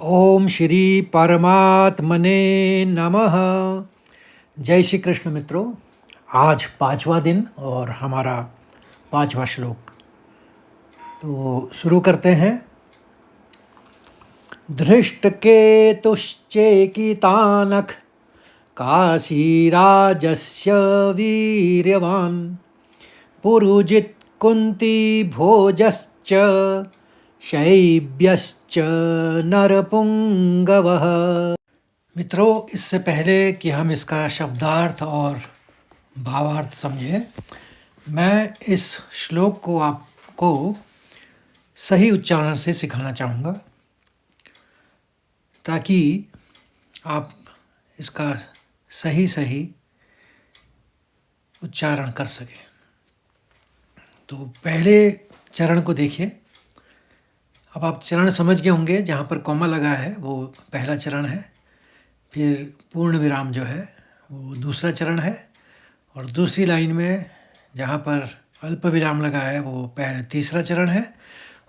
ओम श्री परमात्मने नमः। जय श्री कृष्ण मित्रों। आज पांचवा दिन और हमारा पांचवा श्लोक तो शुरू करते हैं। धृष्टकेतुश्चेकितानख काशीराजस्य वीर्यवान् पुरुजित् कुन्ती भोजश्च शैब्यश्च नरपुंगवः। मित्रों, इससे पहले कि हम इसका शब्दार्थ और भावार्थ समझें, मैं इस श्लोक को आपको सही उच्चारण से सिखाना चाहूँगा ताकि आप इसका सही सही उच्चारण कर सकें। तो पहले चरण को देखिए। अब आप चरण समझ गए होंगे, जहाँ पर कॉमा लगा है वो पहला चरण है, फिर पूर्ण विराम जो है वो दूसरा चरण है, और दूसरी लाइन में जहाँ पर अल्प विराम लगा है वो तीसरा चरण है,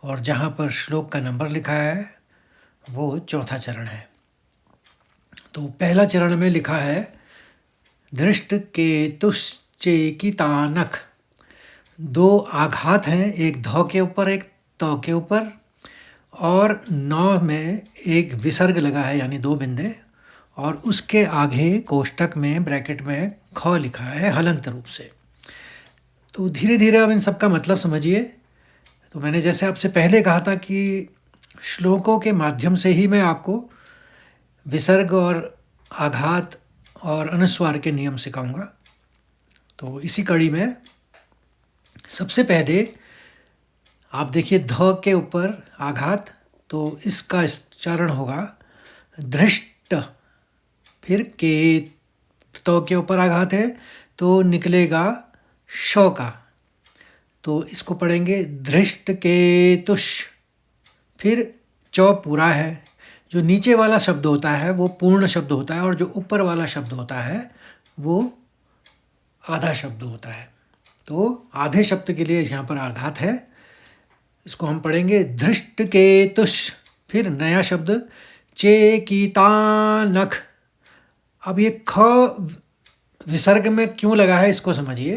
और जहाँ पर श्लोक का नंबर लिखा है वो चौथा चरण है। तो पहला चरण में लिखा है धृष्ट केतुश्चेकितानख। दो आघात हैं, एक ध के ऊपर एक त के ऊपर, और नौ में एक विसर्ग लगा है यानी दो बिंदे, और उसके आगे कोष्टक में ब्रैकेट में ख लिखा है हलंत रूप से। तो धीरे धीरे अब इन सब का मतलब समझिए। तो मैंने जैसे आपसे पहले कहा था कि श्लोकों के माध्यम से ही मैं आपको विसर्ग और आघात और अनुस्वार के नियम सिखाऊंगा। तो इसी कड़ी में सबसे पहले आप देखिए, ध के ऊपर आघात, तो इसका उच्चारण होगा धृष्ट। फिर के तो के ऊपर आघात है तो निकलेगा श का, तो इसको पढ़ेंगे धृष्ट केतुष। फिर चौ पूरा है, जो नीचे वाला शब्द होता है वो पूर्ण शब्द होता है, और जो ऊपर वाला शब्द होता है वो आधा शब्द होता है। तो आधे शब्द के लिए यहाँ पर आघात है, इसको हम पढ़ेंगे धृष्ट केतुष। फिर नया शब्द चेकितानख। अब ये ख विसर्ग में क्यों लगा है इसको समझिए।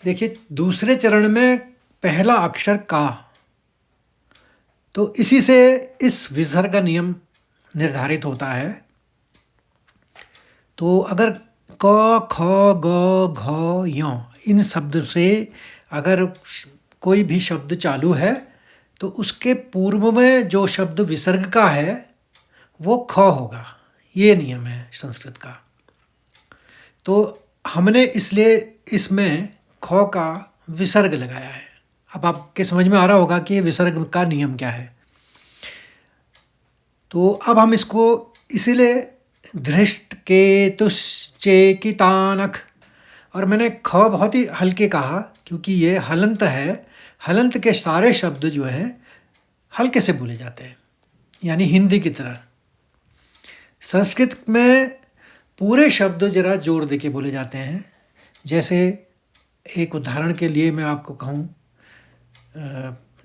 देखिए, दूसरे चरण में पहला अक्षर का, तो इसी से इस विसर्ग का नियम निर्धारित होता है। तो अगर क ख ग घ य इन शब्द से अगर कोई भी शब्द चालू है तो उसके पूर्व में जो शब्द विसर्ग का है वो ख होगा। ये नियम है संस्कृत का। तो हमने इसलिए इसमें ख का विसर्ग लगाया है। अब आपके समझ में आ रहा होगा कि विसर्ग का नियम क्या है। तो अब हम इसको इसीलिए धृष्ट केतुश्चेकितानख, और मैंने ख बहुत ही हल्के कहा क्योंकि ये हलंत है। हलंत के सारे शब्द जो हैं हल्के से बोले जाते हैं, यानी हिंदी की तरह। संस्कृत में पूरे शब्द जरा जोर देके बोले जाते हैं। जैसे एक उदाहरण के लिए मैं आपको कहूँ,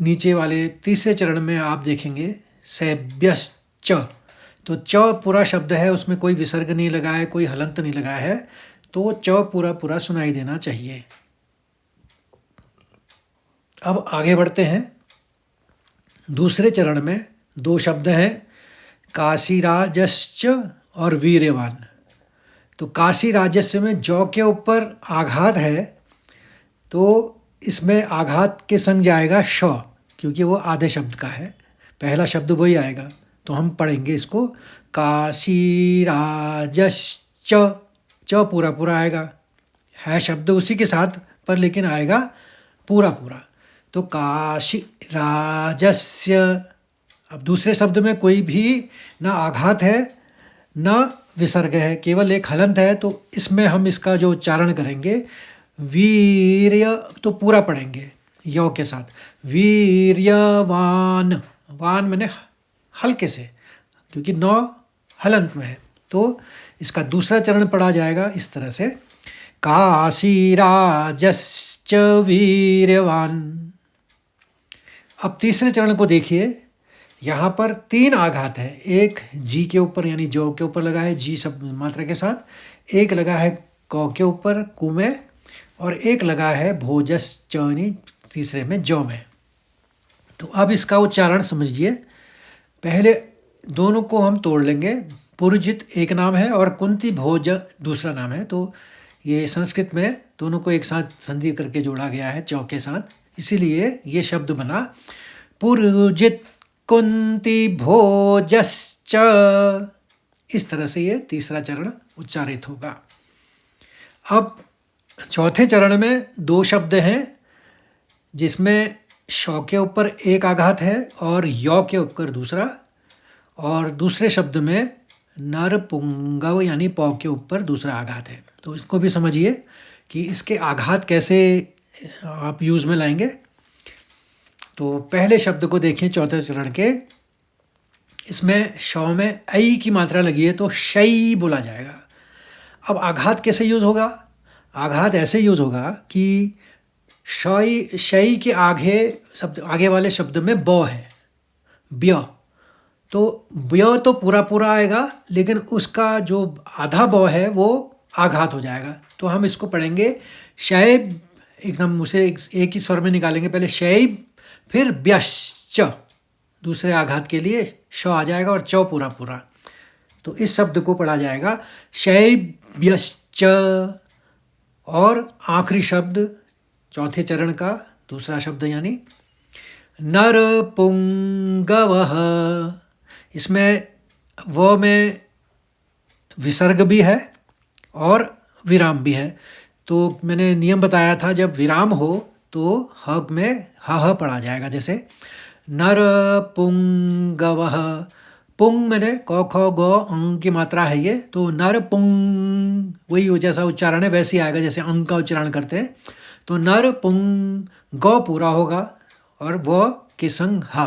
नीचे वाले तीसरे चरण में आप देखेंगे शैब्यश्च, तो च पूरा शब्द है, उसमें कोई विसर्ग नहीं लगा है, कोई हलंत नहीं लगा है, तो च पूरा पूरा सुनाई देना चाहिए। अब आगे बढ़ते हैं। दूसरे चरण में दो शब्द हैं, काशीराजश्च और वीर्यवान। तो काशी राजस्य में जौ के ऊपर आघात है, तो इसमें आघात के संग जाएगा श, क्योंकि वो आधे शब्द का है, पहला शब्द वही आएगा। तो हम पढ़ेंगे इसको काशीराजश्च। च पूरा पूरा आएगा, है शब्द उसी के साथ पर लेकिन आएगा पूरा पूरा। तो काशी राजस्य। अब दूसरे शब्द में कोई भी ना आघात है ना विसर्ग है, केवल एक हलंत है। तो इसमें हम इसका जो उच्चारण करेंगे वीर्य, तो पूरा पढ़ेंगे यो के साथ, वीर्यवान। वान मैंने हल्के से, क्योंकि नौ हलंत में है। तो इसका दूसरा चरण पढ़ा जाएगा इस तरह से, काशीराजश्च वीर्यवान। अब तीसरे चरण को देखिए, यहाँ पर 3 आघात हैं। एक जी के ऊपर यानी जो के ऊपर लगा है जी शब्द मात्रा के साथ, एक लगा है क के ऊपर कु में, और एक लगा है भोजस च यानी तीसरे में जौ में। तो अब इसका उच्चारण समझिए। पहले दोनों को हम तोड़ लेंगे। पुरजित एक नाम है और कुंती भोज दूसरा नाम है। तो ये संस्कृत में दोनों को एक साथ संधि करके जोड़ा गया है चौ के साथ, इसीलिए ये शब्द बना पुरजित कुंती भोजश्च। इस तरह से ये तीसरा चरण उच्चारित होगा। अब चौथे चरण में 2 शब्द हैं जिसमें शौ के ऊपर एक आघात है और यौ के ऊपर दूसरा, और दूसरे शब्द में नर पुंगव यानी पौ के ऊपर दूसरा आघात है। तो इसको भी समझिए कि इसके आघात कैसे आप यूज़ में लाएंगे। तो पहले शब्द को देखिए चौथे चरण के। इसमें शौ में ऐ की मात्रा लगी है तो शई बोला जाएगा। अब आघात कैसे यूज़ होगा? आघात ऐसे यूज़ होगा कि शई के आगे वाले शब्द में ब है, ब्य, तो ब्य तो पूरा पूरा आएगा, लेकिन उसका जो आधा ब है वो आघात हो जाएगा। तो हम इसको पढ़ेंगे शैब, एकदम उसे एक ही स्वर में निकालेंगे। पहले शैब, फिर ब्यश्च, दूसरे आघात के लिए श आ जाएगा और चौ पूरा पूरा। तो इस शब्द को पढ़ा जाएगा शैब्यश्च। और आखिरी शब्द चौथे चरण का दूसरा शब्द यानी नर पुंगवः। इसमें व में विसर्ग भी है और विराम भी है। तो मैंने नियम बताया था, जब विराम हो तो ह में ह पढ़ा जाएगा। जैसे नर पुंगवः, पुंग मैंने क ख ग अंग की मात्रा है ये, तो नर पुंग वही जैसा उच्चारण है वैसे ही आएगा जैसे अंग का उच्चारण करते हैं। तो नर पुंग, ग पूरा होगा और व के संग ह,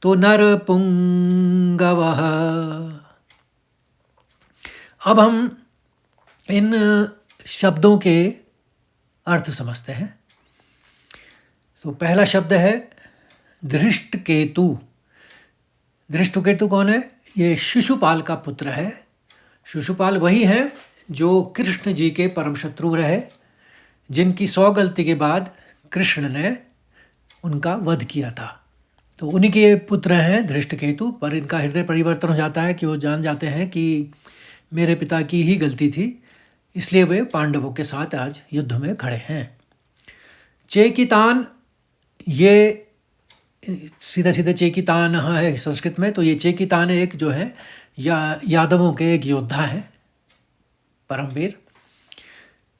तो नर पुंगवः। अब हम इन शब्दों के अर्थ समझते हैं। तो पहला शब्द है धृष्टकेतु। धृष्टकेतु कौन है? ये शिशुपाल का पुत्र है। शिशुपाल वही है जो कृष्ण जी के परम शत्रु रहे, जिनकी 100 गलती के बाद कृष्ण ने उनका वध किया था। तो उन्हीं के पुत्र हैं धृष्टकेतु। पर इनका हृदय परिवर्तन हो जाता है कि वो जान जाते हैं कि मेरे पिता की ही गलती थी, इसलिए वे पांडवों के साथ आज युद्ध में खड़े हैं। चेकितान, ये सीधा सीधा चेकितान है संस्कृत में। तो ये चेकितान एक जो है यादवों के एक योद्धा है, परमवीर।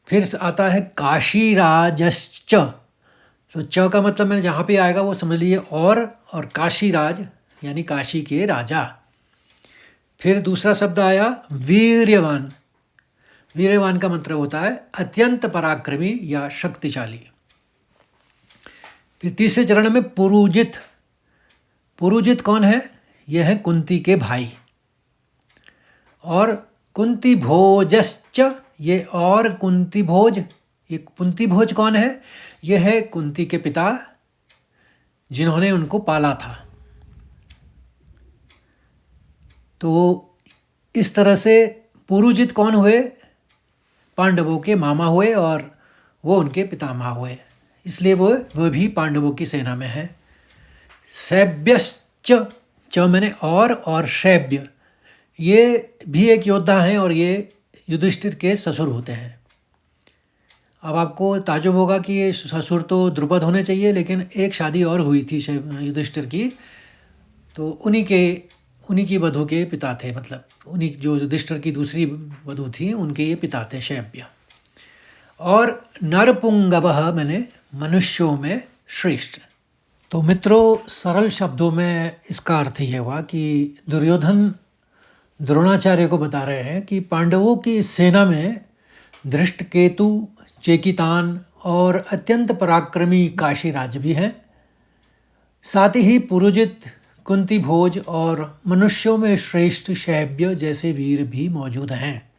फिर आता है काशीराजश्च। तो च का मतलब मैंने जहाँ पे आएगा वो समझ लीजिए और काशीराज यानी काशी के राजा। फिर दूसरा शब्द आया वीर्यवान। वीर्यवान का मतलब होता है अत्यंत पराक्रमी या शक्तिशाली। फिर तीसरे चरण में पुरुजित। पुरुजित कौन है? यह है कुंती के भाई। और कुंती भोजश्च, ये और कुंती भोज। ये कुंती भोज कौन है? यह है कुंती के पिता, जिन्होंने उनको पाला था। तो इस तरह से पुरुजित कौन हुए? पांडवों के मामा हुए और वो उनके पितामह हुए, इसलिए वो भी पांडवों की सेना में है। शैब्यश्च, च मैंने और शैब्य, ये भी एक योद्धा हैं और ये युधिष्ठिर के ससुर होते हैं। अब आपको ताज्जुब होगा कि ये ससुर तो द्रुपद होने चाहिए, लेकिन एक शादी और हुई थी युधिष्ठिर की, तो उन्हीं की वधू के पिता थे। मतलब उन्हीं जो युधिष्ठिर की दूसरी वधू थी उनके ये पिता थे शैब्य। और नरपुंगवः मैंने मनुष्यों में श्रेष्ठ। तो मित्रों, सरल शब्दों में इसका अर्थ ये हुआ कि दुर्योधन द्रोणाचार्य को बता रहे हैं कि पांडवों की सेना में धृष्टकेतु, चेकितान और अत्यंत पराक्रमी काशीराज भी हैं। साथ ही पुरुजित, कुंती भोज और मनुष्यों में श्रेष्ठ शैब्य जैसे वीर भी मौजूद हैं।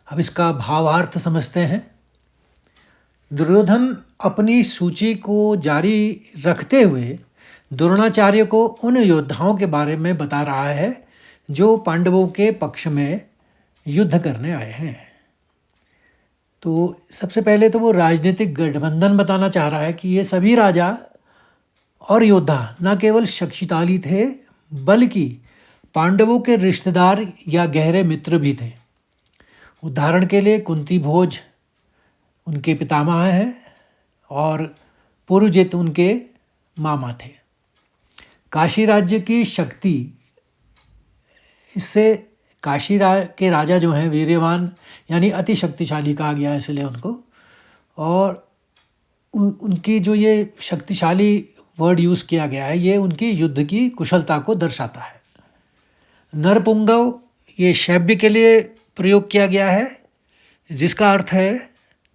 अब इसका भावार्थ समझते हैं। दुर्योधन अपनी सूची को जारी रखते हुए द्रोणाचार्य को उन योद्धाओं के बारे में बता रहा है जो पांडवों के पक्ष में युद्ध करने आए हैं। तो सबसे पहले तो वो राजनीतिक गठबंधन बताना चाह रहा है कि ये सभी राजा और योद्धा न केवल शक्तिशाली थे, बल्कि पांडवों के रिश्तेदार या गहरे मित्र भी थे। उदाहरण के लिए कुंती भोज उनके पितामह हैं और पुरुजित उनके मामा थे। काशी राज्य की शक्ति, इससे के राजा जो हैं वीर्यवान यानी अति शक्तिशाली कहा गया है इसलिए उनको, और उनकी जो ये शक्तिशाली वर्ड यूज़ किया गया है ये उनकी युद्ध की कुशलता को दर्शाता है। नरपुंगव ये शैव्य के लिए प्रयोग किया गया है, जिसका अर्थ है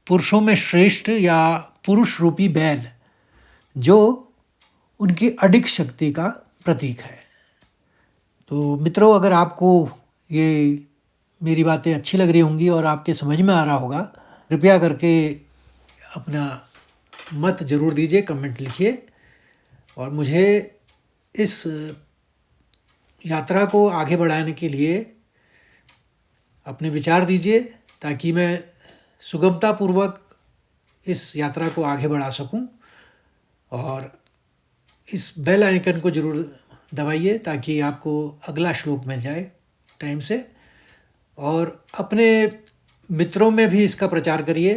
पुरुषों में श्रेष्ठ या पुरुष रूपी बैल, जो उनकी अडिग शक्ति का प्रतीक है। तो मित्रों, अगर आपको ये मेरी बातें अच्छी लग रही होंगी और आपके समझ में आ रहा होगा, कृपया करके अपना मत ज़रूर दीजिए, कमेंट लिखिए और मुझे इस यात्रा को आगे बढ़ाने के लिए अपने विचार दीजिए, ताकि मैं सुगमतापूर्वक इस यात्रा को आगे बढ़ा सकूं। और इस बेल आइकन को ज़रूर दबाइए ताकि आपको अगला श्लोक मिल जाए टाइम से, और अपने मित्रों में भी इसका प्रचार करिए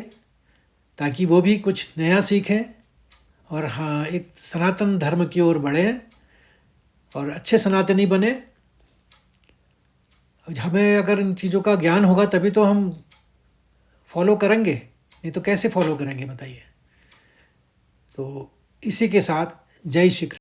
ताकि वो भी कुछ नया सीखें और हाँ, एक सनातन धर्म की ओर बढ़ें और अच्छे सनातनी बने। हमें अगर इन चीज़ों का ज्ञान होगा तभी तो हम फॉलो करेंगे, नहीं तो कैसे फॉलो करेंगे बताइए। तो इसी के साथ जय श्री कृष्ण।